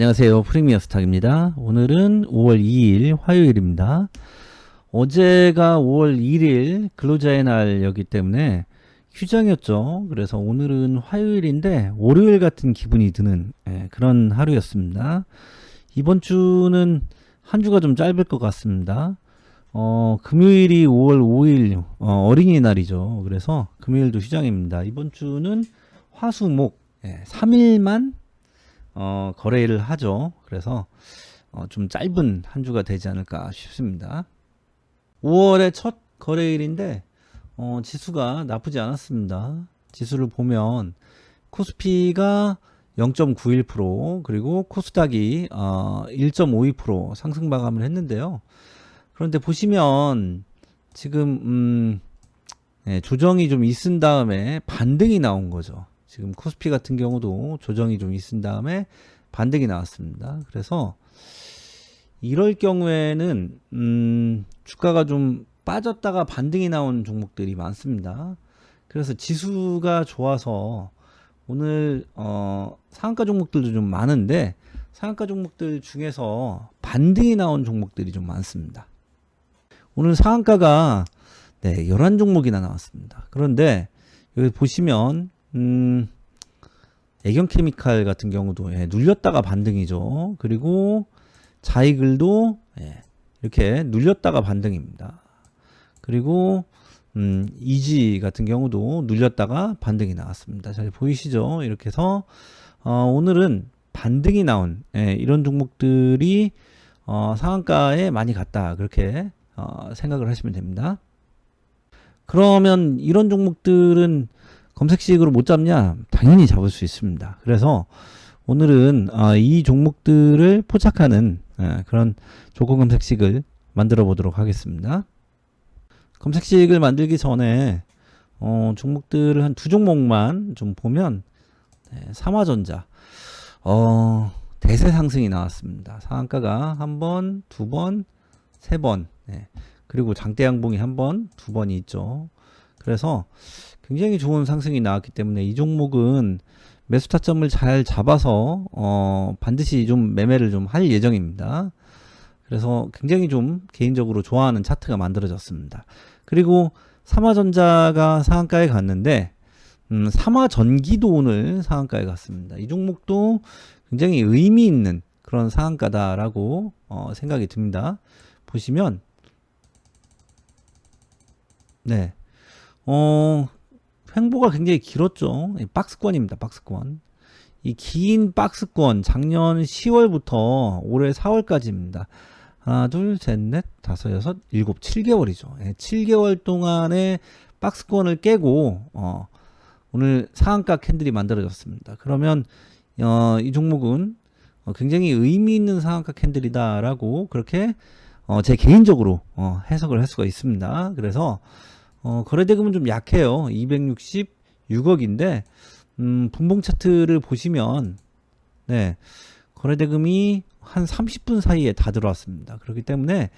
안녕하세요. 프리미어 스탁입니다. 오늘은 5월 2일 화요일입니다. 어제가 5월 1일 근로자의 날이었기 때문에 휴장이었죠. 그래서 오늘은 화요일인데 월요일 같은 기분이 드는 그런 하루였습니다. 이번 주는 한 주가 좀 짧을 것 같습니다. 금요일이 5월 5일 어린이날이죠. 그래서 금요일도 휴장입니다. 이번 주는 화수목 3일만 거래를 하죠. 그래서 좀 짧은 한 주가 되지 않을까 싶습니다. 5월의 첫 거래일인데 지수가 나쁘지 않았습니다. 지수를 보면 코스피가 0.91% 그리고 코스닥이 1.52% 상승 마감을 했는데요. 그런데 보시면 지금 조정이 좀 있은 다음에 반등이 나온 거죠. 지금 코스피 같은 경우도 조정이 좀 있은 다음에 반등이 나왔습니다. 그래서 이럴 경우에는 주가가 좀 빠졌다가 반등이 나온 종목들이 많습니다. 그래서 지수가 좋아서 오늘 상한가 종목들도 좀 많은데 상한가 종목들 중에서 반등이 나온 종목들이 좀 많습니다. 오늘 상한가가 11종목이나 나왔습니다. 그런데 여기 보시면 애경케미칼 같은 경우도 눌렸다가 반등이죠. 그리고 자이글도 이렇게 눌렸다가 반등입니다. 그리고 이지 같은 경우도 눌렸다가 반등이 나왔습니다. 잘 보이시죠? 이렇게 해서 오늘은 반등이 나온 이런 종목들이 상한가에 많이 갔다, 그렇게 생각을 하시면 됩니다. 그러면 이런 종목들은 검색식으로 못 잡냐? 당연히 잡을 수 있습니다. 그래서 오늘은 이 종목들을 포착하는 그런 조건 검색식을 만들어 보도록 하겠습니다. 검색식을 만들기 전에 종목들을 한 두 종목만 좀 보면 삼화전자 대세 상승이 나왔습니다. 상한가가 한 번, 두 번, 세 번, 그리고 장대 양봉이 한 번, 두 번이 있죠. 그래서 굉장히 좋은 상승이 나왔기 때문에 이 종목은 매수 타점을 잘 잡아서 반드시 좀 매매를 좀 할 예정입니다. 그래서 굉장히 좀 개인적으로 좋아하는 차트가 만들어졌습니다. 그리고 삼화전자가 상한가에 갔는데 삼화전기도 오늘 상한가에 갔습니다. 이 종목도 굉장히 의미 있는 그런 상한가다라고 생각이 듭니다. 보시면 횡보가 굉장히 길었죠. 박스권입니다. 박스권. 이 긴 박스권 작년 10월부터 올해 4월까지입니다. 하나, 둘, 셋, 넷, 다섯, 여섯, 일곱, 7개월이죠. 7개월 동안의 박스권을 깨고 오늘 상한가 캔들이 만들어졌습니다. 그러면 이 종목은 굉장히 의미 있는 상한가 캔들이다라고 그렇게 제 개인적으로 해석을 할 수가 있습니다. 그래서 거래대금은 좀 약해요. 266억인데 분봉 차트를 보시면 거래대금이 한 30분 사이에 다 들어왔습니다. 그렇기 때문에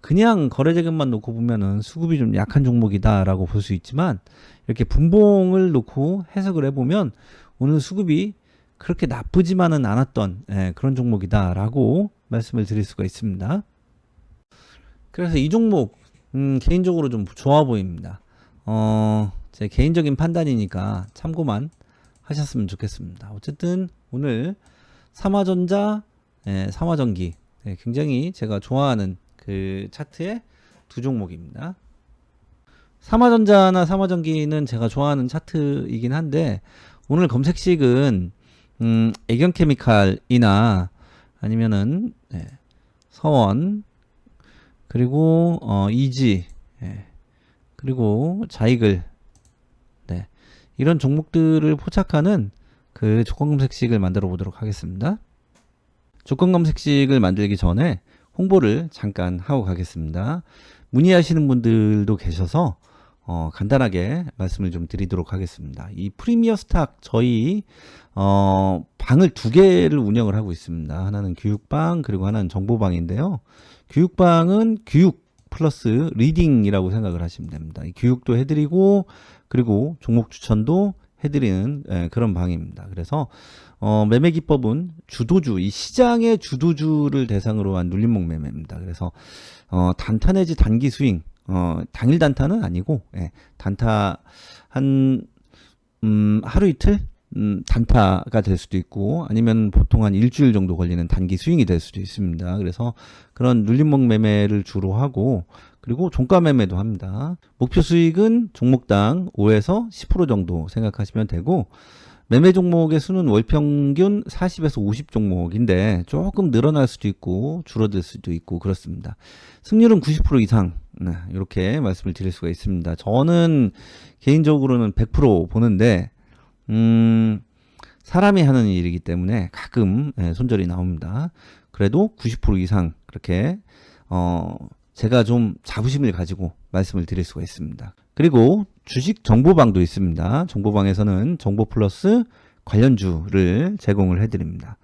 그냥 거래대금만 놓고 보면은 수급이 좀 약한 종목이다 라고 볼 수 있지만, 이렇게 분봉을 놓고 해석을 해보면 오늘 수급이 그렇게 나쁘지만은 않았던 그런 종목이다 라고 말씀을 드릴 수가 있습니다. 그래서 이 종목 개인적으로 좀 좋아 보입니다. 제 개인적인 판단이니까 참고만 하셨으면 좋겠습니다. 어쨌든 오늘 삼화전자, 삼화전기 굉장히 제가 좋아하는 그 차트의 두 종목입니다. 삼화전자나 삼화전기는 제가 좋아하는 차트이긴 한데 오늘 검색식은 애경케미칼이나 아니면은 서원, 그리고 이지, 그리고 자이글, 이런 종목들을 포착하는 그 조건 검색식을 만들어 보도록 하겠습니다. 조건 검색식을 만들기 전에 홍보를 잠깐 하고 가겠습니다. 문의하시는 분들도 계셔서 간단하게 말씀을 좀 드리도록 하겠습니다. 이 프리미어 스탁 저희 방을 두 개를 운영을 하고 있습니다. 하나는 교육방, 그리고 하나는 정보방인데요. 교육방은 교육 플러스 리딩이라고 생각을 하시면 됩니다. 이 교육도 해드리고 그리고 종목 추천도 해드리는 그런 방입니다. 그래서 매매 기법은 주도주, 이 시장의 주도주를 대상으로 한 눌림목 매매입니다. 그래서 단타 내지 단기 스윙, 당일 단타는 아니고 단타 한 하루 이틀 단타가 될 수도 있고 아니면 보통 한 일주일 정도 걸리는 단기 스윙이 될 수도 있습니다. 그래서 그런 눌림목 매매를 주로 하고 그리고 종가 매매도 합니다. 목표 수익은 종목당 5에서 10% 정도 생각하시면 되고 매매 종목의 수는 월 평균 40에서 50 종목인데 조금 늘어날 수도 있고 줄어들 수도 있고 그렇습니다. 승률은 90% 이상 이렇게 말씀을 드릴 수가 있습니다. 저는 개인적으로는 100% 보는데 사람이 하는 일이기 때문에 가끔 손절이 나옵니다. 그래도 90% 이상 그렇게 제가 좀 자부심을 가지고 말씀을 드릴 수가 있습니다. 그리고 주식 정보방도 있습니다. 정보방에서는 정보 플러스 관련주를 제공을 해드립니다.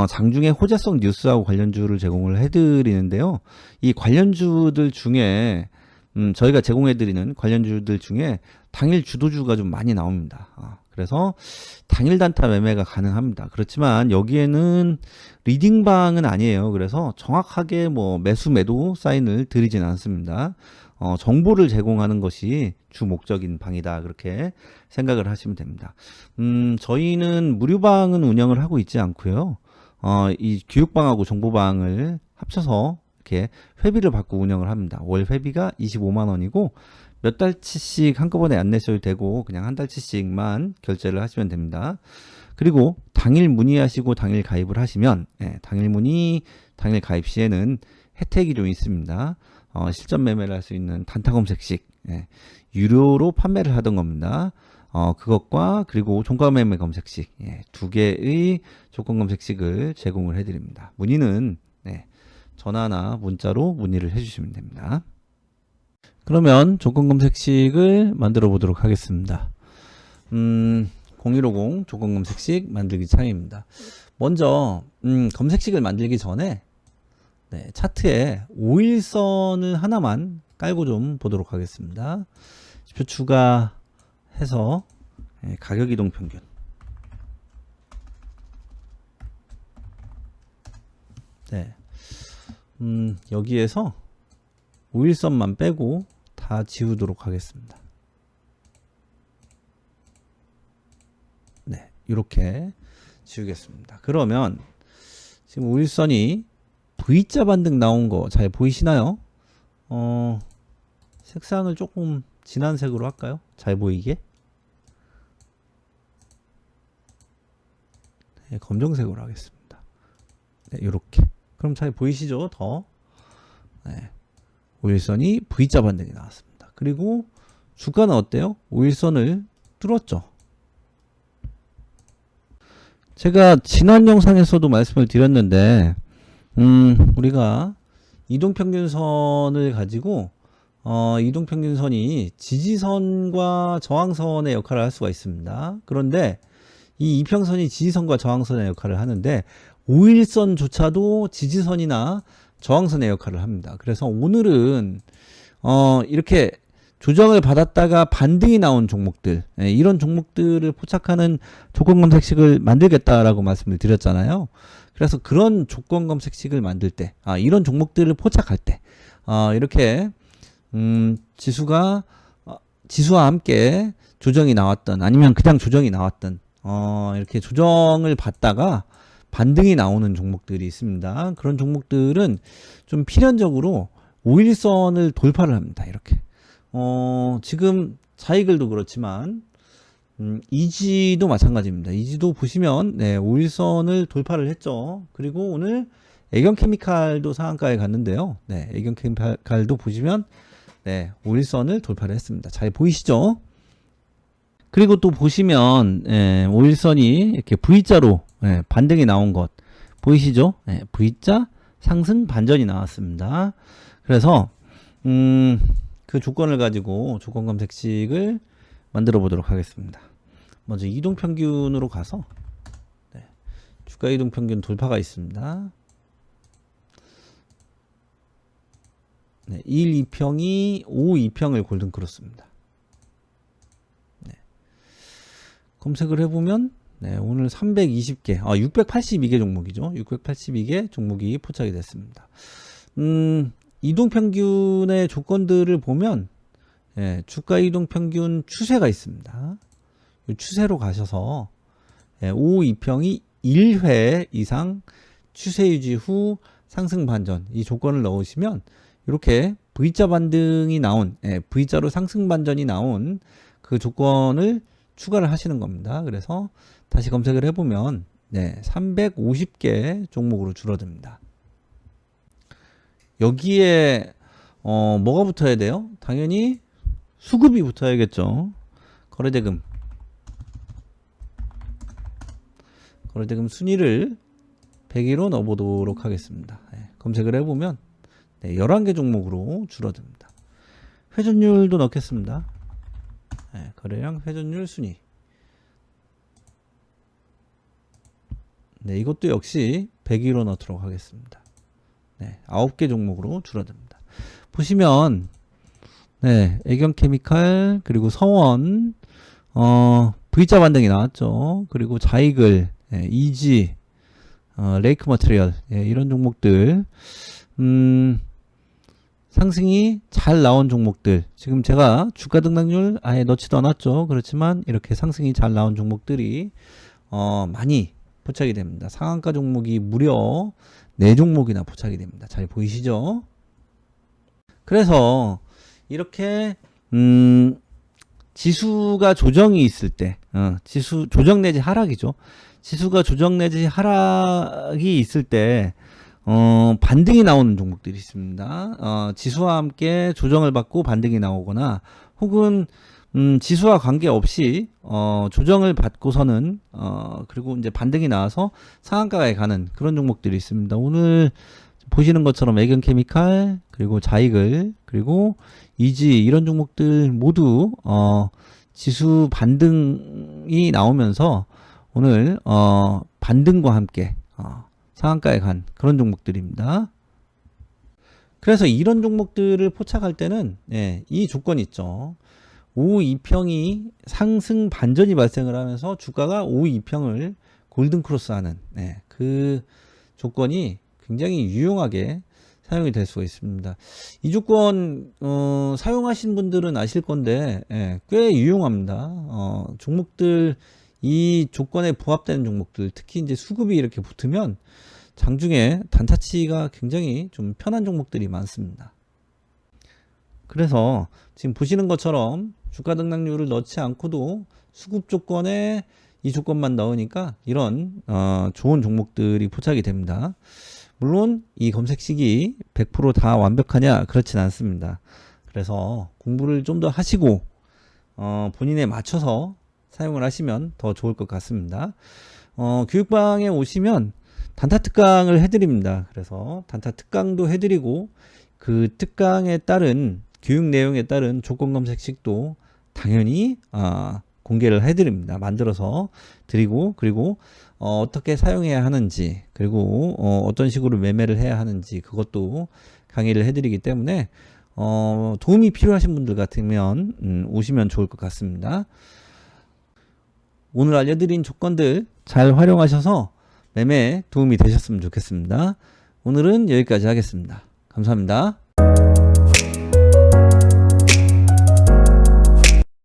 장중에 호재성 뉴스하고 관련주를 제공을 해드리는데요. 이 관련주들 중에 저희가 제공해드리는 관련주들 중에 당일 주도주가 좀 많이 나옵니다. 그래서 당일 단타 매매가 가능합니다. 그렇지만 여기에는 리딩방은 아니에요. 그래서 정확하게 뭐 매수 매도 사인을 드리진 않습니다. 정보를 제공하는 것이 주 목적인 방이다. 그렇게 생각을 하시면 됩니다. 저희는 무료방은 운영을 하고 있지 않고요. 이 교육방하고 정보방을 합쳐서 이렇게 회비를 받고 운영을 합니다. 월 회비가 25만 원이고 몇 달치씩 한꺼번에 안 내셔도 되고 그냥 한 달치씩만 결제를 하시면 됩니다. 그리고 당일 문의하시고 당일 가입을 하시면 당일 문의, 당일 가입 시에는 혜택이 좀 있습니다. 실전 매매를 할 수 있는 단타 검색식 유료로 판매를 하던 겁니다. 그것과 그리고 종가 매매 검색식 두 개의 조건 검색식을 제공을 해드립니다. 문의는 전화나 문자로 문의를 해주시면 됩니다. 그러면 조건 검색식을 만들어 보도록 하겠습니다. 0150 조건 검색식 만들기 창입니다. 먼저 검색식을 만들기 전에 차트에 5일선을 하나만 깔고 좀 보도록 하겠습니다. 지표 추가해서 가격 이동 평균 여기에서 5일선만 빼고 다 지우도록 하겠습니다. 이렇게 지우겠습니다. 그러면 지금 5일선이 V자 반등 나온 거 잘 보이시나요? 색상을 조금 진한 색으로 할까요? 잘 보이게. 검정색으로 하겠습니다. 이렇게. 그럼 잘 보이시죠? 더. 5일선이 V자 반등이 나왔습니다. 그리고 주가는 어때요? 5일선을 뚫었죠. 제가 지난 영상에서도 말씀을 드렸는데 우리가 이동평균선을 가지고 이동평균선이 지지선과 저항선의 역할을 할 수가 있습니다. 그런데 이 이평선이 지지선과 저항선의 역할을 하는데 5일선조차도 지지선이나 저항선의 역할을 합니다. 그래서 오늘은 이렇게 조정을 받았다가 반등이 나온 종목들 이런 종목들을 포착하는 조건 검색식을 만들겠다라고 말씀을 드렸잖아요. 그래서 그런 조건 검색식을 만들 때 이런 종목들을 포착할 때 이렇게 지수와 함께 조정이 나왔던 아니면 그냥 조정이 나왔던 이렇게 조정을 받다가 반등이 나오는 종목들이 있습니다. 그런 종목들은 좀 필연적으로 5일선을 돌파를 합니다. 이렇게 지금 자이글도 그렇지만 이지도 마찬가지입니다. 이지도 보시면 5일선을 돌파를 했죠. 그리고 오늘 애경케미칼도 상한가에 갔는데요. 애경케미칼도 보시면 5일선을 돌파를 했습니다. 잘 보이시죠? 그리고 또 보시면 5일선이 이렇게 V자로 반등이 나온 것 보이시죠? V자 상승 반전이 나왔습니다. 그래서 그 조건을 가지고 조건 검색식을 만들어 보도록 하겠습니다. 먼저 이동평균으로 가서 주가 이동평균 돌파가 있습니다. 1, 2평이 5, 2평을 골든크로스입니다. 검색을 해보면 네, 오늘 320개, 682개 종목이죠. 682개 종목이 포착이 됐습니다. 이동평균의 조건들을 보면 예, 주가 이동평균 추세가 있습니다. 이 추세로 가셔서 예, 5이평이 1회 이상 추세 유지 후 상승 반전 이 조건을 넣으시면 이렇게 V자 반등이 나온 V자로 상승 반전이 나온 그 조건을 추가를 하시는 겁니다. 그래서 다시 검색을 해보면 네, 350개 종목으로 줄어듭니다. 여기에 뭐가 붙어야 돼요? 당연히 수급이 붙어야겠죠. 거래대금 순위를 100위로 넣어보도록 하겠습니다. 네, 검색을 해보면 네, 11개 종목으로 줄어듭니다. 회전율도 넣겠습니다. 네, 거래량 회전율 순위. 네, 이것도 역시 100위로 넣도록 하겠습니다. 네, 9개 종목으로 줄어듭니다. 보시면 네, 애경케미칼 그리고 서원 V자 반등이 나왔죠. 그리고 자이글, 이지, 레이크 머티리얼 이런 종목들 상승이 잘 나온 종목들 지금 제가 주가 등락률 아예 넣지도 않았죠. 그렇지만 이렇게 상승이 잘 나온 종목들이 많이 포착이 됩니다. 상한가 종목이 무려 4종목이나 포착이 됩니다. 잘 보이시죠? 그래서 이렇게 지수가 조정이 있을 때 지수 조정 내지 하락이죠. 지수가 조정 내지 하락이 있을 때 반등이 나오는 종목들이 있습니다. 지수와 함께 조정을 받고 반등이 나오거나 혹은 지수와 관계없이 조정을 받고서는 그리고 이제 반등이 나와서 상한가에 가는 그런 종목들이 있습니다. 오늘 보시는 것처럼 애경케미칼 그리고 자이글 그리고 이지 이런 종목들 모두 지수 반등이 나오면서 오늘 반등과 함께 상한가에 간 그런 종목들입니다. 그래서 이런 종목들을 포착할 때는 이 조건이 있죠. 5이평이 상승 반전이 발생을 하면서 주가가 5이평을 골든 크로스하는 그 조건이 굉장히 유용하게 사용이 될 수가 있습니다. 이 조건 사용하신 분들은 아실 건데 꽤 유용합니다. 종목들 이 조건에 부합되는 종목들 특히 이제 수급이 이렇게 붙으면 장중에 단타치가 굉장히 좀 편한 종목들이 많습니다. 그래서 지금 보시는 것처럼 주가 등락률을 넣지 않고도 수급 조건에 이 조건만 넣으니까 이런 좋은 종목들이 포착이 됩니다. 물론 이 검색식이 100% 다 완벽하냐 그렇진 않습니다. 그래서 공부를 좀 더 하시고 본인에 맞춰서 사용을 하시면 더 좋을 것 같습니다. 교육방에 오시면 단타 특강을 해드립니다. 그래서 단타 특강도 해드리고 그 특강에 따른 교육 내용에 따른 조건 검색식도 당연히 공개를 해드립니다. 만들어서 드리고 그리고 어떻게 사용해야 하는지 그리고 어떤 식으로 매매를 해야 하는지 그것도 강의를 해드리기 때문에 도움이 필요하신 분들 같으면 오시면 좋을 것 같습니다. 오늘 알려드린 조건들 잘 활용하셔서 매매에 도움이 되셨으면 좋겠습니다. 오늘은 여기까지 하겠습니다. 감사합니다.